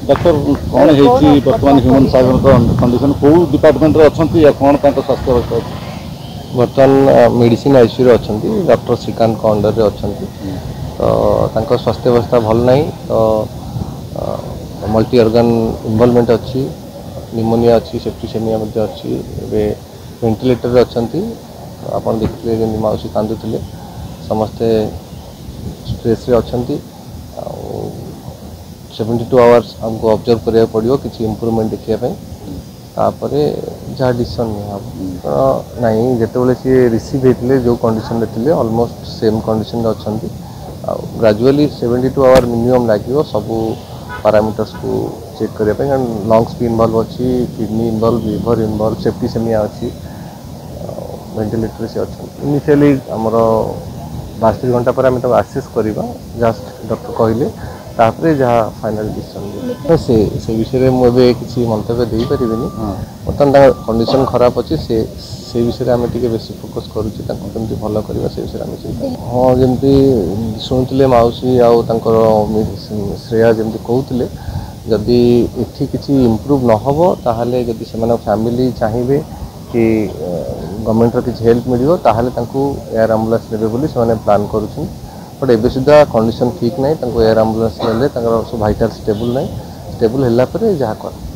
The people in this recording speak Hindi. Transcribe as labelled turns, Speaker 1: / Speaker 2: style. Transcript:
Speaker 1: डॉक्टर कौन है बर्तमान ह्यूमन सागर कंडीशन कौ डिपार्टमेंट अच्छा या कौन स्वास्थ्य अवस्था
Speaker 2: बर्तमान मेडिसिन आईसीयू अच्छा डॉक्टर श्रीकांत अंडर अच्छा तो स्वास्थ्य अवस्था भल ना तो मल्टी ऑर्गन इन्वॉल्वमेंट अच्छी निमोनिया अच्छी सेप्टिसेमिया अच्छी वेंटिलेटर अच्छा आप देखते जमी मौसी कांदुले समस्ते स्ट्रेस अच्छा 72 आवर्स हमको ऑब्जर्व करा पड़ो कि इम्प्रूवमेंट देखापी तापर जहाँ डिसीजन नहीं नहीं जिते सी रिसीव होते जो कंडीशन थे ऑलमोस्ट सेम कंडीशन अच्छा ग्रेजुअली 72 आवर मिनिमम लगे सब पैरामीटर्स को चेक करने लंग्स भी इन्वॉल्व अच्छी kidney involve liver involve septicaemia अच्छी वेंटिलेटर से अच्छा इनिशियली आमर 72 घंटा पर आम आसेस करवा जस्ट डॉक्टर कहले तापर जहाँ फाइनल डिसीजन से विषय में मुझे किसी मंतव्य दे पारि बर्तमान कंडीशन खराब अच्छी से विषय में टी बेस फोकस करुँच भल करवा से विषय हाँ जमी शुणुले मौसी आउ श्रेया जमी कहते जदि ये किसी इम्प्रूव न हो ताहले जदि से फैमिली चाहिए कि गवर्नमेंट किसी हेल्प मिल एयर एम्बुलेंस ने प्लान करुँच बट एवं सुधा कंडीशन ठीक ना एयर एम्बुलेंस ने भाइटाल स्टेबल ना स्टेबल है जहाँ कर